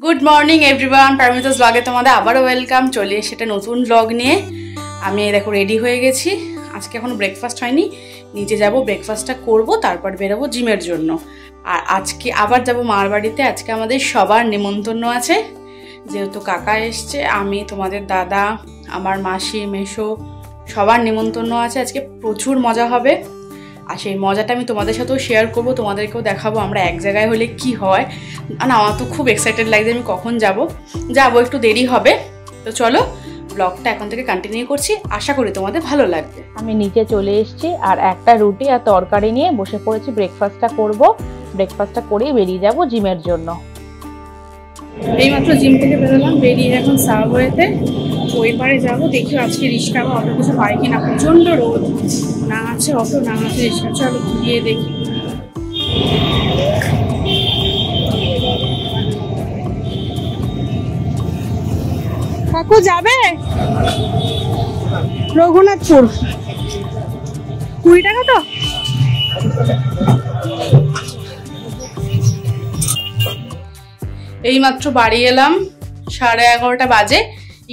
Good morning everyone पारमितास ब्लगे तुम्हारे आबारो welcome चले एसेटा नतून ब्लग निये आमी देखो रेडी हो गेছি आज के एखोनो ब्रेकफास्ट হয়নি नीचे যাব ब्रेकफास्टটা করব তারপর বেরোবো জিমের জন্য আর আজকে আবার যাব মার বাড়িতে আজকে আমাদের সবার নিমন্ত্রণ আছে যেহেতু কাকা এসেছে আমি তোমাদের দাদা আমার মাসি মেশো সবার নিমন্ত্রণ আছে আজকে প্রচুর মজা হবে আর সেই মজাটা আমি তোমাদের সাথেও শেয়ার করব তোমাদেরকেও দেখাবো আমরা এক জায়গায় হলে কি হয় আর আমার তো খুব এক্সাইটেড লাগছে আমি কখন যাব একটু দেরি হবে তো চলো ব্লগটা এখন থেকে কন্টিনিউ করছি আশা করি তোমাদের ভালো লাগবে আমি নিচে চলে এসেছি আর একটা রুটি আর তরকারি নিয়ে বসে পড়েছি ব্রেকফাস্টটা করব ব্রেকফাস্টটা করেই বেরিয়ে যাব জিমের জন্য এইমাত্র জিম থেকে বেরোলাম বেরিয়ে এখন সাবওয়েতে ওই পারে যাবো দেখি আজকে রিক্সা বা অটো কিছু পাই কিনা প্রচণ্ড রোদ না আছে অটো না আছে রিক্সা চলো গিয়ে দেখি কাকু যাবে রঘুনাথপুর 20 টাকা তো এইমাত্র বাড়ি এলাম 11:30 বাজে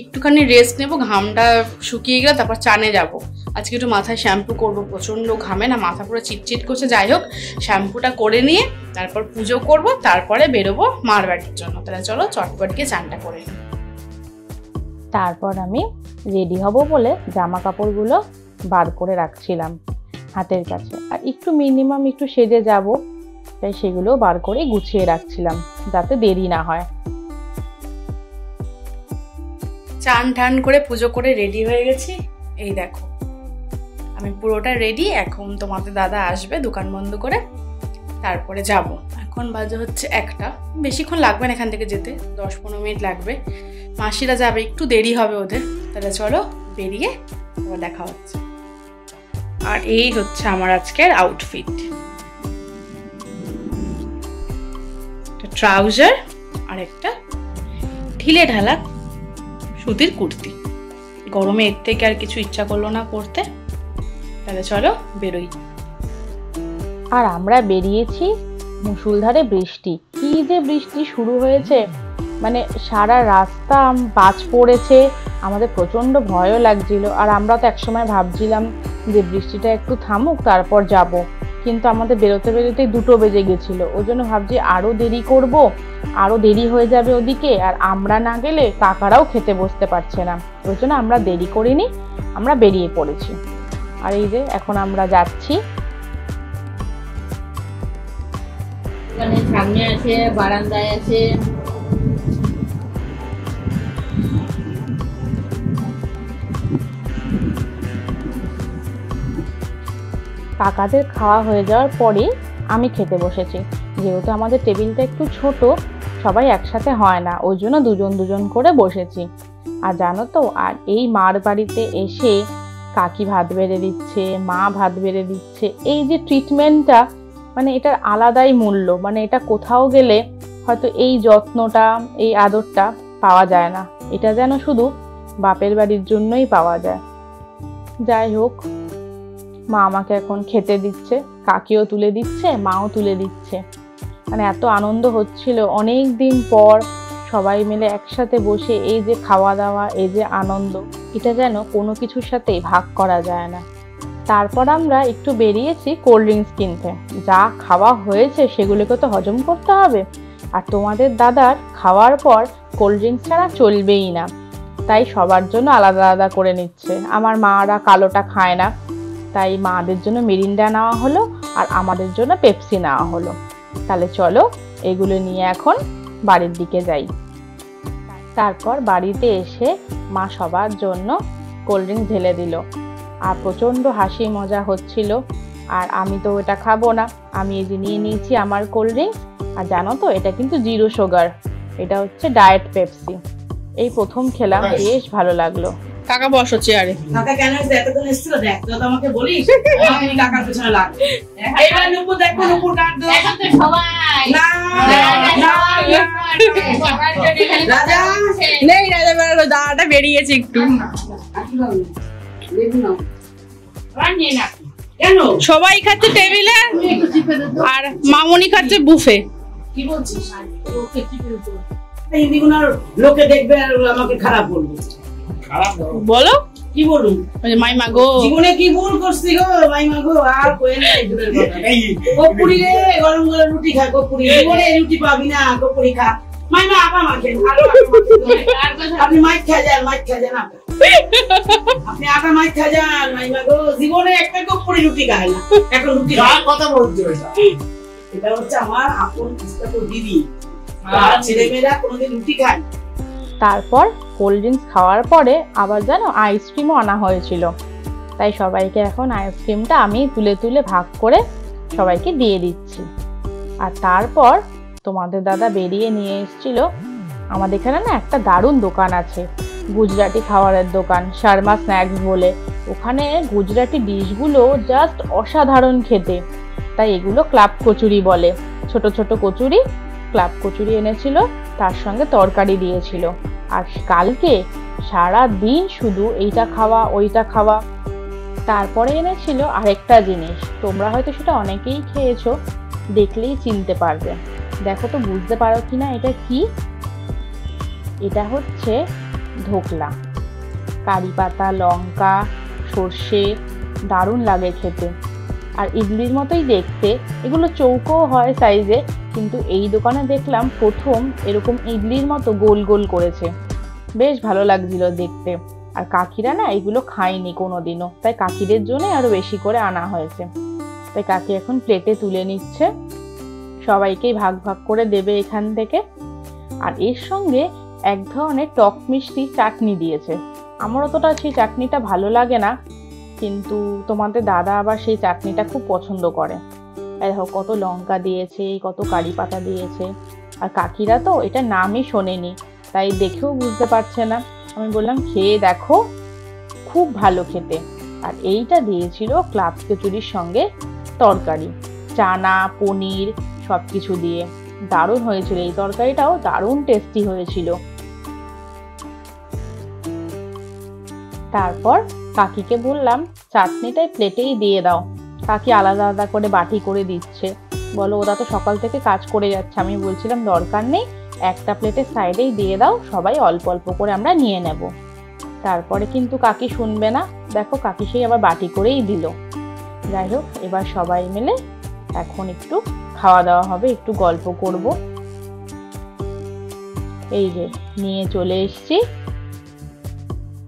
একটুখানি রেস্ট নেব ঘামটা শুকিয়ে গেলে তারপর চানে যাব আজকে একটু মাথায় শ্যাম্পু করব প্রচন্ড ঘামে না মাথা পুরো চিটচিট করছে যাই হোক শ্যাম্পুটা করে নিয়ে তারপর পুজো করব তারপরে বেরোবো মার বাড়ির জন্য তাহলে চলো চটপট গিয়ে চানটা করে নিই তারপর আমি রেডি হব বলে জামা কাপড়গুলো বার করে রাখছিলাম হাতের কাছে আর একটু মিনিমাম একটু সেজে যাব তাই সেগুলো বার করে গুছিয়ে রাখছিলাম যাতে দেরি না হয় চান টান করে পুজো করে রেডি হয়ে গেছি এই দেখো আমি পুরোটা রেডি এখন তোমাদের দাদা আসবে দোকান বন্ধ করে তারপরে যাব এখন বাজে হচ্ছে 1টা বেশিক্ষণ লাগবে না এখান থেকে যেতে 10-15 মিনিট লাগবে মাসিরা যাবে একটু দেরি হবে ওদের তাহলে চলো বেরিয়ে আবার দেখা হচ্ছে আর এই হচ্ছে আমার আজকের আউটফিট একটা ট্রাউজার আর একটা ঢিলে ঢালা সুতির কুর্তি গরমে এর থেকে আর কিছু ইচ্ছা করলো না করতে তাহলে চলো বেরোই আর আমরা বেরিয়েছি মুষলধারে বৃষ্টি কি যে বৃষ্টি শুরু হয়েছে মানে সারা রাস্তা বাজ পড়েছে আমাদের প্রচন্ড ভয়ও লাগছিল আর আমরা তো একসময় ভাবছিলাম যে বৃষ্টিটা একটু থামুক তারপর যাব কিন্তু আমাদের বেরোতে বেরোতেই 2টো বেজে গেছিল ওই জন্য ভাবছি আরও দেরি করব আরও দেরি হয়ে যাবে ওদিকে আর আমরা না গেলে কাকারাও খেতে বসতে পারছে না ওই জন্য আমরা দেরি করিনি আমরা বেরিয়ে পড়েছি আর এই যে এখন আমরা যাচ্ছি এখানে সামনে আছে বারান্দায় আছে কাকাদের খাওয়া হয়ে যাওয়ার পরে আমি খেতে বসেছি যেহেতু আমাদের টেবিলটা একটু ছোট সবাই একসাথে হয় না ওই জন্য দুজন করে বসেছি আর জানো তো আর এই মার বাড়িতে এসে কাকি ভাত বেড়ে দিচ্ছে মা ভাত বেড়ে দিচ্ছে এই যে ট্রিটমেন্টটা মানে এটার আলাদাই মূল্য মানে এটা কোথাও গেলে হয়তো এই যত্নটা এই আদরটা পাওয়া যায় না এটা যেন শুধু বাপের বাড়ির জন্যই পাওয়া যায় যাই হোক মা আমাকে এখন খেতে দিচ্ছে কাকিও তুলে দিচ্ছে মাও তুলে দিচ্ছে মানে এত আনন্দ হচ্ছিল অনেক দিন পর সবাই মিলে একসাথে বসে এই যে খাওয়া দাওয়া এই যে আনন্দ এটা যেন কোনো কিছুর সাথেই ভাগ করা যায় না তারপর আমরা একটু বেরিয়েছি কোল্ড ড্রিঙ্কস কিনতে যা খাওয়া হয়েছে সেগুলোকে তো হজম করতে হবে আর তোমাদের দাদার খাওয়ার পর কোল্ড ড্রিঙ্কস ছাড়া চলবেই না তাই সবার জন্য আলাদা আলাদা করে নিচ্ছে আমার মারা কালোটা খায় না তাই মাদের জন্য মিরিন্ডা নেওয়া হলো আর আমাদের জন্য পেপসি নেওয়া হলো তাহলে চলো এগুলো নিয়ে এখন বাড়ির দিকে যাই তারপর বাড়িতে এসে মা সবার জন্য কোল্ড ড্রিঙ্কস ঢেলে দিল আর প্রচণ্ড হাসি মজা হচ্ছিল আর আমি তো এটা খাবো না আমি এই যে নিয়ে নিয়েছি আমার কোল্ড ড্রিঙ্কস আর জানো তো এটা কিন্তু 0 সুগার এটা হচ্ছে ডায়েট পেপসি এই প্রথম খেলাম বেশ ভালো লাগলো কাকা বসো চেয়ারে কাকা কেন এতক্ষণ এসেছিল দেখ তো আমাকে বলিস আমি কাকার পেছনে লাগ এইবার নুপুর দেখো নুপুর কাট দাও এখন তো সবাই না রাজা নেই রাজা বেরোলো দাদাটা বেরিয়েছে একটু কেন সবাই খাচ্ছে টেবিলে আর মামনি খাচ্ছে বুফে কি বলছিস ওকে টিপে এই দিগুলো লোকে দেখবে আর আমাকে খারাপ বলবে। বলো কি বলুন? মাই মা গো, জীবনে কি ভুল করছি গো মাই মা গো, আর কোয়েন নাই দূরের কথা। কপুরি রে, গরম গরম রুটি খা কপুরি, জীবনে রুটি পাবি না, কপুরি খা। মাই মা আপা মাখে, আপনি মাইক খা যান, মাইক খা যান, আপনি আটা মাইক খা যান মাই মা গো, জীবনে একটা কপুরি রুটি খায় না। এখন রুটি কথা বলতে এটা হচ্ছে আমার আপন দিদি, ছেলে মেয়েরা কোনোদিন রুটি খায়। তারপর কোল্ড ড্রিঙ্কস খাওয়ার পরে আবার যেন আইসক্রিমও আনা হয়েছিল, তাই সবাইকে এখন আইসক্রিমটা আমি তুলে তুলে ভাগ করে সবাইকে দিয়ে দিচ্ছি। আর তারপর তোমাদের দাদা বেরিয়ে নিয়ে এসেছিল, আমাদের এখানে না একটা দারুণ দোকান আছে, গুজরাটি খাবারের দোকান, শর্মা স্ন্যাক্স বলে। ওখানে গুজরাটি ডিশগুলো জাস্ট অসাধারণ খেতে, তাই এগুলো ক্লাব কচুরি বলে। ছোট ছোট কচুরি, ক্লাব কচুরি এনেছিল, তার সঙ্গে তরকারি দিয়েছিল। আর কালকে সারা দিন শুধু এইটা খাওয়া ওইটা খাওয়া। তারপরে এনেছিল আরেকটা জিনিস, তোমরা হয়তো সেটা অনেকেই খেয়েছো, দেখলেই চিনতে পারবে। দেখো তো বুঝতে পারো কিনা এটা কি? এটা হচ্ছে ধোকলা, কারি পাতা, লঙ্কা, সর্ষে, দারুণ লাগে খেতে। আর ইডলির মতোই দেখতে, এগুলো চৌকো হয় সাইজে, কিন্তু এই দোকানে দেখলাম প্রথম এরকম ইডলির মতো গোল গোল করেছে, বেশ ভালো লাগছিল দেখতে। আর কাকিরা না এগুলো খায়নি কোনোদিনও, তাই কাকিদের জন্য আরো বেশি করে আনা হয়েছে। তাই কাকি এখন প্লেটে তুলে নিচ্ছে, সবাইকেই ভাগ ভাগ করে দেবে এখান থেকে। আর এর সঙ্গে এক ধরনের টক মিষ্টি চাটনি দিয়েছে। আমার অতটা সেই চাটনিটা ভালো লাগে না, কিন্তু তোমাদের দাদা আবার সেই চাটনিটা খুব পছন্দ করে। দেখো কত লঙ্কা দিয়েছে, কত কারি পাতা দিয়েছে। আর কাকিরা তো এটা নামই শোনেনি, তাই দেখেও বুঝতে পারছে না। আমি বললাম খেয়ে দেখো, খুব ভালো খেতে। আর এইটা দিয়েছিল ক্লাব কচুরির সঙ্গে তরকারি, চানা, পনির সব কিছু দিয়ে দারুণ হয়েছিল। এই তরকারিটাও দারুণ টেস্টি হয়েছিল। তারপর কাকিকে বললাম চাটনিটাই প্লেটেই দিয়ে দাও। কাকি আলাদা আলাদা করে বাটি করে দিচ্ছে, বলো ওরা তো সকাল থেকে কাজ করে যাচ্ছে। আমি বলছিলাম দরকার নেই, একটা প্লেটের সাইডেই দিয়ে দাও, সবাই অল্প অল্প করে আমরা নিয়ে নেব। তারপরে কিন্তু কাকি শুনবে না, দেখো কাকি সেই আবার বাটি করেই দিল। যাই হোক, এবার সবাই মিলে এখন একটু খাওয়া দাওয়া হবে, একটু গল্প করব। এই যে নিয়ে চলে এসছি।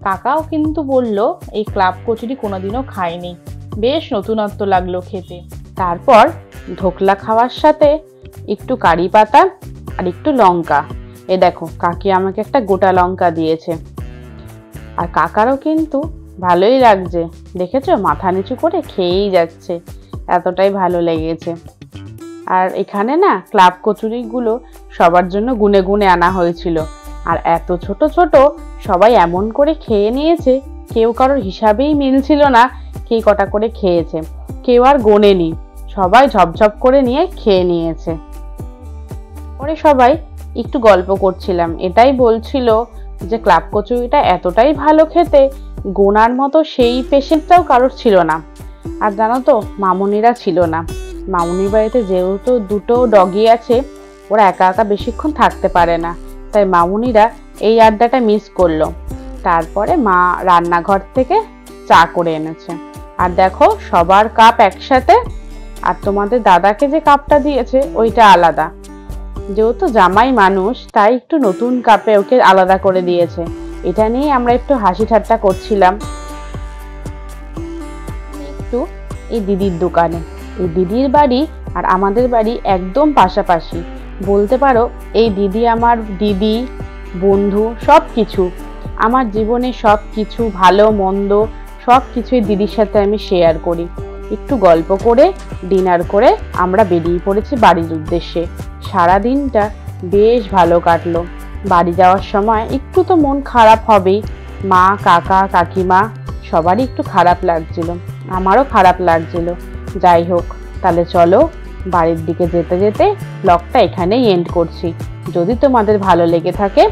কাকাও কিন্তু বলল এই ক্লাব কচুরি কোনোদিনও খায়নি, বেশ নতুনত্ব লাগলো খেতে। তারপর ধোকলা খাওয়ার সাথে একটু কারি পাতা আর একটু লঙ্কা। এ দেখো কাকি আমাকে একটা গোটা লঙ্কা দিয়েছে। আর কাকারও কিন্তু ভালোই লাগছে, দেখেছো মাথা নিচু করে খেয়েই যাচ্ছে, এতটাই ভালো লেগেছে। আর এখানে না ক্লাব কচুরিগুলো সবার জন্য গুনে গুনে আনা হয়েছিল। আর এত ছোট ছোট সবাই এমন করে খেয়ে নিয়েছে, কেউ কারোর হিসাবেই মিলছিল না কে কটা করে খেয়েছে, কেউ আর গোনেনি, সবাই ঝপঝপ করে নিয়ে খেয়ে নিয়েছে। পরে সবাই একটু গল্প করছিলাম, এটাই বলছিল যে ক্লাব কচুরিটা এতটাই ভালো খেতে, গোনার মতো সেই পেশেন্টটাও কারোর ছিল না। আর জানো তো মামুনিরা ছিল না, মামুনির বাড়িতে যেহেতু দুটো ডগি আছে, ওরা একা একা বেশিক্ষণ থাকতে পারে না, তাই মামুনিরা এই আড্ডাটা মিস করলো। তারপরে মা রান্নাঘর থেকে চা করে এনেছে। আর দেখো সবার কাপ একসাথে, আর তোমাদের দাদাকে যে কাপটা দিয়েছে ওইটা আলাদা, যেহেতু জামাই মানুষ তাই একটু নতুন কাপে ওকে আলাদা করে দিয়েছে। এটা নিয়ে আমরা একটু হাসি ঠাট্টা করছিলাম। একটু এই দিদির দোকানে, এই দিদির বাড়ি আর আমাদের বাড়ি একদম পাশাপাশি বলতে পারো। এই দিদি আমার দিদি, বন্ধু, সব কিছু আমার জীবনে, সব কিছু ভালো মন্দ সব কিছুই দিদির সাথে আমি শেয়ার করি। একটু গল্প করে ডিনার করে আমরা বেরিয়ে পড়েছি বাড়ির উদ্দেশ্যে। সারা দিনটা বেশ ভালো কাটলো। বাড়ি যাওয়ার সময় একটু তো মন খারাপ হবেই, মা, কাকা, কাকিমা সবারই একটু খারাপ লাগছিল, আমারও খারাপ লাগছিল। যাই হোক, তাহলে চলো বাড়ির দিকে যেতে যেতে ব্লগটা এখানেই এন্ড করছি। যদি তোমাদের ভালো লেগে থাকে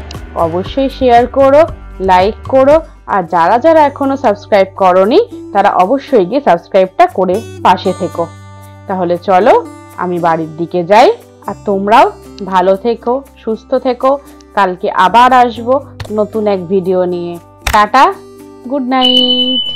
অবশ্যই শেয়ার করো, লাইক করো, আর যারা যারা এখনো সাবস্ক্রাইব করোনি তারা অবশ্যই গিয়ে সাবস্ক্রাইবটা করে পাশে থেকো। তাহলে চলো আমি বাড়ির দিকে যাই, আর তোমরাও ভালো থেকো, সুস্থ থেকো। কালকে আবার আসবো নতুন এক ভিডিও নিয়ে। Tata, good night.